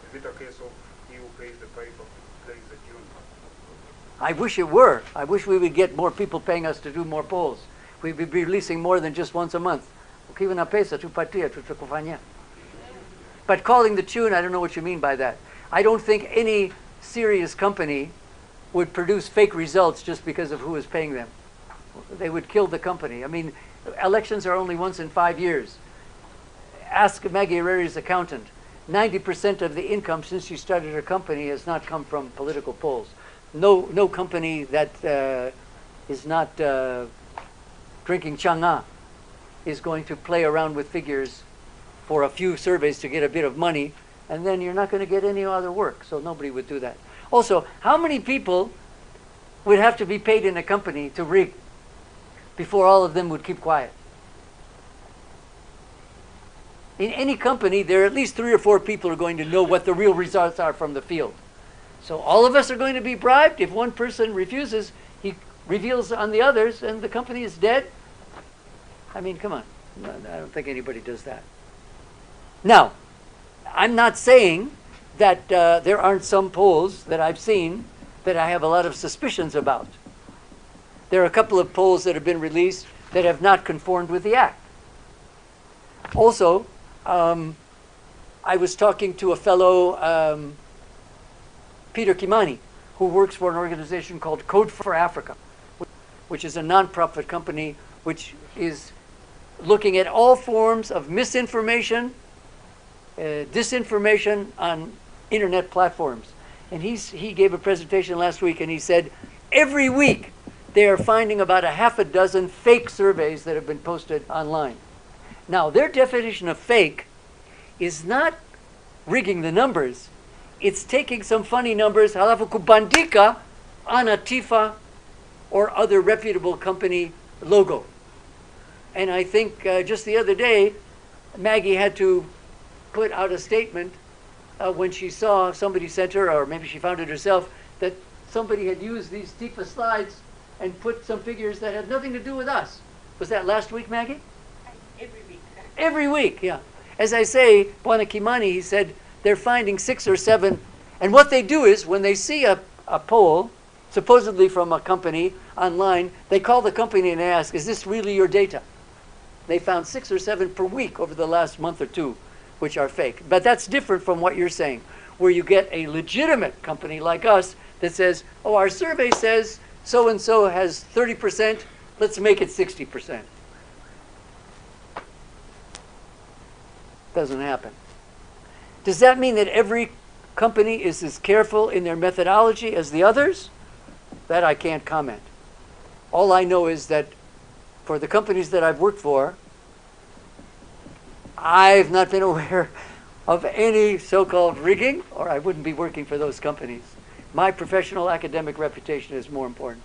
Is it a case of he who pays the piper plays the tune? I wish it were. I wish we would get more people paying us to do more polls. We'd be releasing more than just once a month. But calling the tune, I don't know what you mean by that. I don't think any serious company would produce fake results just because of who is paying them. They would kill the company. I mean, elections are only once in 5 years. Ask Maggie Herrera's accountant. 90% of the income since she started her company has not come from political polls. No company that is not drinking chang'an is going to play around with figures for a few surveys to get a bit of money, and then you're not going to get any other work, so nobody would do that. Also, how many people would have to be paid in a company to rig before all of them would keep quiet? In any company, there are at least 3 or 4 people who are going to know what the real results are from the field. So all of us are going to be bribed. If one person refuses, he reveals on the others, and the company is dead. I mean, come on. No, I don't think anybody does that. Now, I'm not saying that there aren't some polls that I've seen that I have a lot of suspicions about. There are a couple of polls that have been released that have not conformed with the act. Also, I was talking to a fellow, Peter Kimani, who works for an organization called Code for Africa, which is a nonprofit company which is looking at all forms of misinformation, disinformation on internet platforms. And he gave a presentation last week, and he said every week they are finding about 6 fake surveys that have been posted online. Now, their definition of fake is not rigging the numbers. It's taking some funny numbers, halafu kubandika on a Tifa or other reputable company logo. And I think just the other day, Maggie had to put out a statement when she saw somebody sent her, or maybe she found it herself, that somebody had used these Tifa slides and put some figures that had nothing to do with us. Was that last week, Maggie? Every week. Every week, yeah. As I say, Bwana Kimani, he said they're finding 6 or 7. And what they do is when they see a poll, supposedly from a company online, they call the company and ask, is this really your data? They found 6 or 7 per week over the last month or 2, which are fake. But that's different from what you're saying, where you get a legitimate company like us that says, oh, our survey says so-and-so has 30%, let's make it 60%. Doesn't happen. Does that mean that every company is as careful in their methodology as the others? That I can't comment. All I know is that for the companies that I've worked for, I've not been aware of any so-called rigging, or I wouldn't be working for those companies. My professional academic reputation is more important.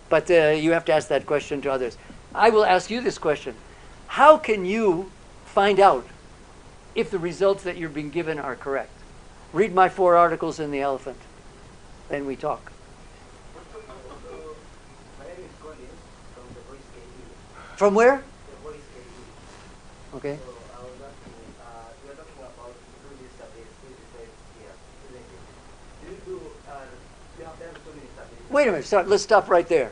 But you have to ask that question to others. I will ask you this question. How can you find out if the results that you're being given are correct? Read my 4 articles in The Elephant. Then we talk. My name is Colin from the Voice KD. From where? The Voice KD. Okay. So I was asking, we are talking about do this survey, do this here, isn't it? You have done so many surveys. Wait a minute. Let's stop right there.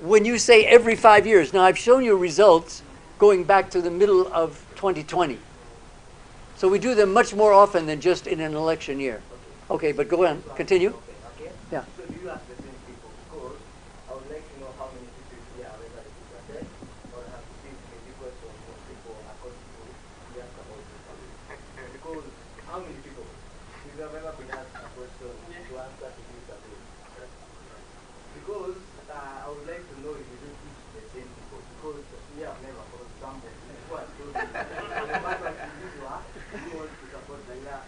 When you say every 5 years, now I've shown you results going back to the middle of 2020. So we do them much more often than just in an election year. Okay, but go on. Continue. Okay. Yeah. So do you ask the same people? Because I would like to know how many people here are whether it is a dead or have received maybe questions from people according to we ask about this survey. Because how many people? If you have ever been asked a question to answer to this survey. Because I would like to know if you don't teach the same people. Because we have never, for example, who has told you, you want to support Raila,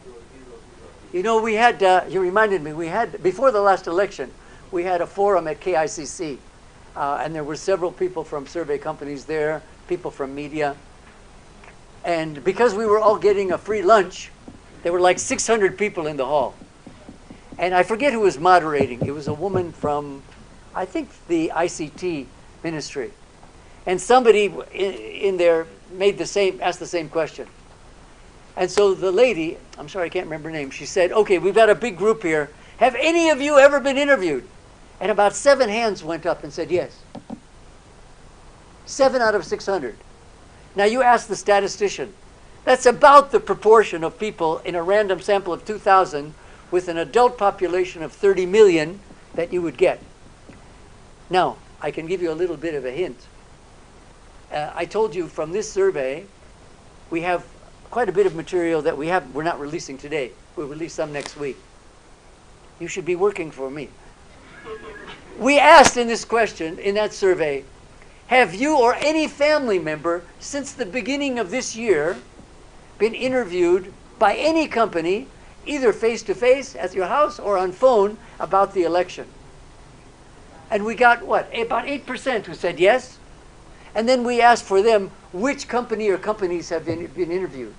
You know, we had, you reminded me, we had, before the last election, we had a forum at KICC. And there were several people from survey companies there, people from media. And because we were all getting a free lunch, there were like 600 people in the hall. And I forget who was moderating. It was a woman from, I think, the ICT ministry. And somebody in there asked the same question. And so the lady, I'm sorry, I can't remember her name, she said, okay, we've got a big group here. Have any of you ever been interviewed? And about 7 hands went up and said yes. 7 out of 600. Now you ask the statistician. That's about the proportion of people in a random sample of 2,000 with an adult population of 30 million that you would get. Now, I can give you a little bit of a hint. I told you from this survey, we have quite a bit of material that we're not releasing today. We'll release some next week. You should be working for me. We asked in this question, in that survey, have you or any family member since the beginning of this year been interviewed by any company, either face-to-face at your house or on phone, about the election? And we got, what, about 8% who said yes. And then we asked for them which company or companies have been interviewed.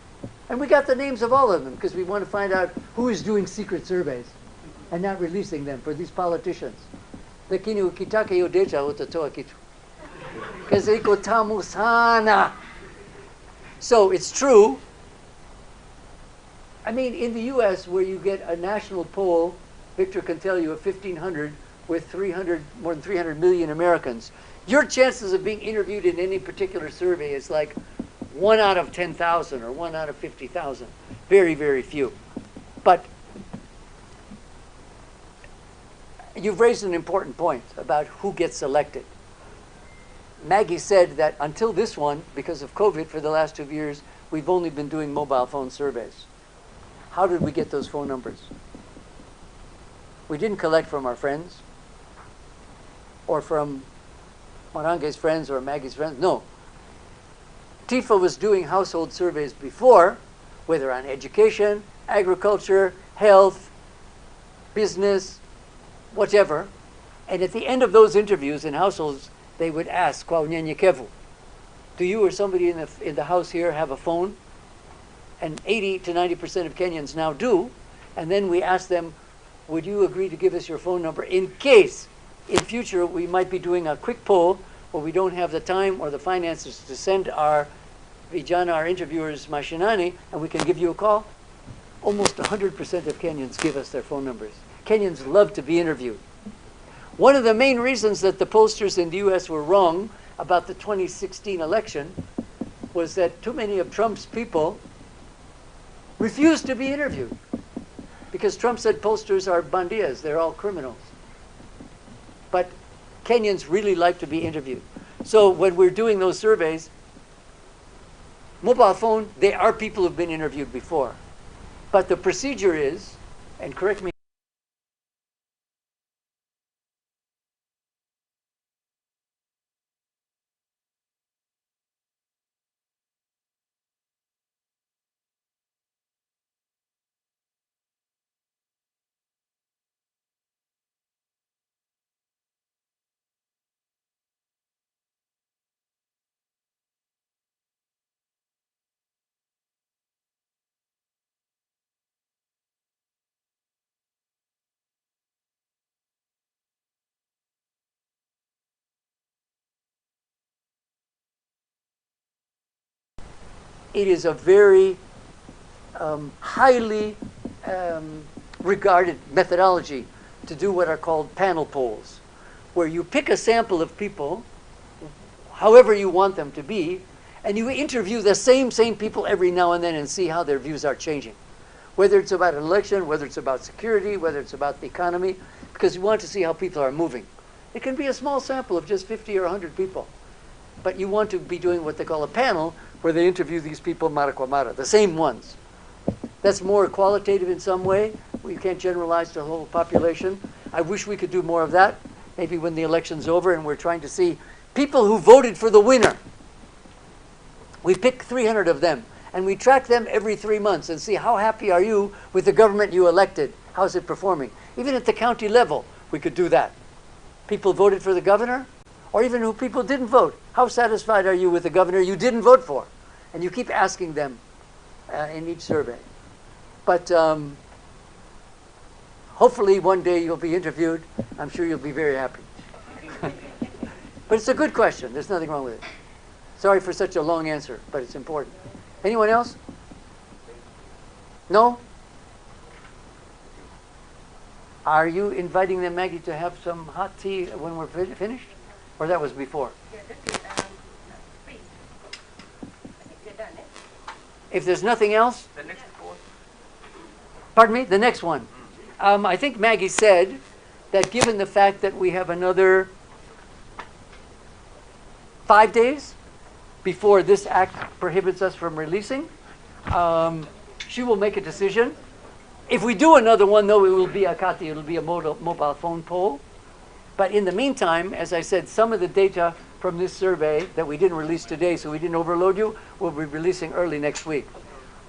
And we got the names of all of them because we want to find out who is doing secret surveys and not releasing them for these politicians. Lakini ukitaka hiyo data utatoa kitu. Kasi iko tamu sana. So it's true. I mean, in the US, where you get a national poll, Victor can tell you, of 1,500 with more than 300 million Americans, your chances of being interviewed in any particular survey is like 1 out of 10,000 or 1 out of 50,000. Very, very few. But you've raised an important point about who gets selected. Maggie said that until this one, because of COVID for the last 2 years, we've only been doing mobile phone surveys. How did we get those phone numbers? We didn't collect from our friends or from Marange's friends or Maggie's friends. No. Tifa was doing household surveys before, whether on education, agriculture, health, business, whatever. And at the end of those interviews in households, they would ask, "Kwa unyenyekevu, do you or somebody in the house here have a phone?" And 80 to 90% of Kenyans now do. And then we ask them, would you agree to give us your phone number in case in future we might be doing a quick poll where we don't have the time or the finances to send our vijana, our interviewers, mashinani, and we can give you a call? Almost 100% of Kenyans give us their phone numbers. Kenyans love to be interviewed. One of the main reasons that the pollsters in the US were wrong about the 2016 election was that too many of Trump's people refused to be interviewed because Trump said pollsters are bandias, they're all criminals. But Kenyans really like to be interviewed. So when we're doing those surveys, mobile phone, they are people who've been interviewed before. But the procedure is, and correct me, it is a very highly regarded methodology to do what are called panel polls, where you pick a sample of people, however you want them to be, and you interview the same people every now and then and see how their views are changing. Whether it's about an election, whether it's about security, whether it's about the economy, because you want to see how people are moving. It can be a small sample of just 50 or 100 people, but you want to be doing what they call a panel, where they interview these people mara kwa mara, the same ones. That's more qualitative in some way. We can't generalize the whole population. I wish we could do more of that, maybe when the election's over and we're trying to see people who voted for the winner. We pick 300 of them and we track them every 3 months and see how happy are you with the government you elected. How's it performing? Even at the county level, we could do that. People voted for the governor, or even who people didn't vote. How satisfied are you with the governor you didn't vote for? And you keep asking them in each survey. But hopefully one day you'll be interviewed. I'm sure you'll be very happy. But it's a good question. There's nothing wrong with it. Sorry for such a long answer, but it's important. Anyone else? No? Are you inviting them, Maggie, to have some hot tea when we're finished? Or that was before? Yeah, that's it. Please. I think they're done, eh? If there's nothing else? The next one. Pardon me? The next one. I think Maggie said that given the fact that we have another 5 days before this act prohibits us from releasing, she will make a decision. If we do another one, though, it will be a kati, it will be a mobile phone poll. But in the meantime, as I said, some of the data from this survey that we didn't release today, so we didn't overload you, we'll be releasing early next week.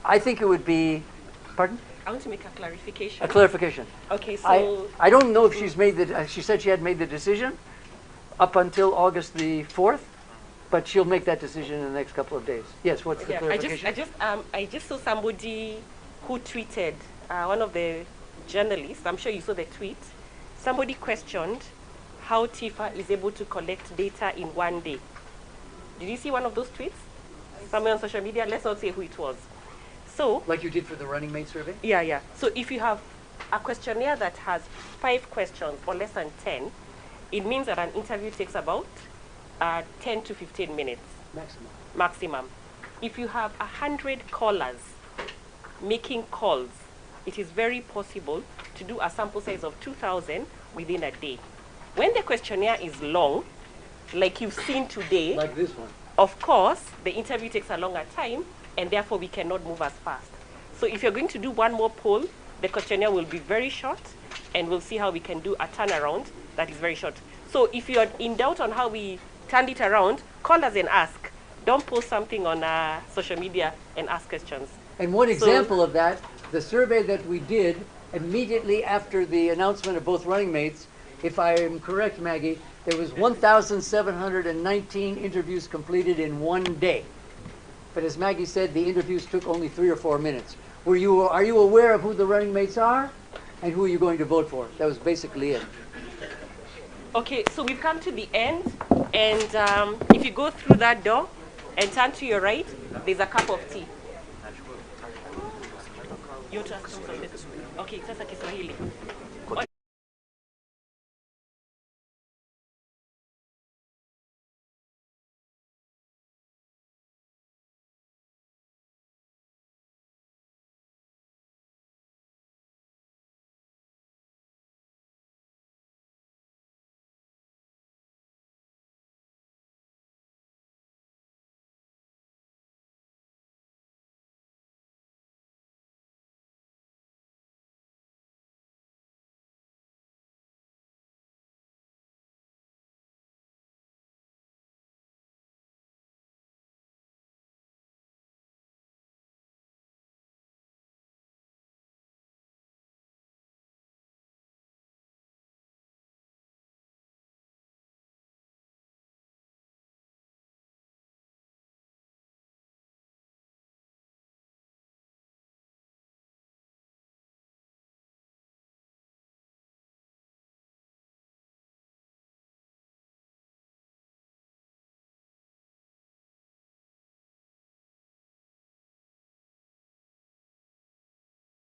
I think it would be, pardon? I want to make a clarification. A clarification. Okay, so I don't know if she's made the, she said she had made the decision up until August the 4th, but she'll make that decision in the next couple of days. Yes, what's the yeah, clarification? I just saw somebody who tweeted, one of the journalists, I'm sure you saw the tweet, somebody questioned how Tifa is able to collect data in 1 day. Did you see one of those tweets? Somewhere on social media, let's not say who it was. So, Like you did for the running mate survey? yeah. So if you have a questionnaire that has 5 questions or less than 10, it means that an interview takes about 10 to 15 minutes maximum. If you have 100 callers making calls, it is very possible to do a sample size of 2,000 within a day. When the questionnaire is long, like you've seen today, Like this one. of course, the interview takes a longer time, and therefore we cannot move as fast. So if you're going to do one more poll, the questionnaire will be very short, and we'll see how we can do a turnaround that is very short. So if you're in doubt on how we turned it around, call us and ask. Don't post something on social media and ask questions. And one example of that, the survey that we did immediately after the announcement of both running mates, if I am correct, Maggie, there was 1,719 interviews completed in 1 day. But as Maggie said, the interviews took only 3 or 4 minutes. Are you aware of who the running mates are and who you're going to vote for? That was basically it. Okay, so we've come to the end, and if you go through that door and turn to your right, there's a cup of tea. You want to ask them something? Okay, sasa Kiswahili.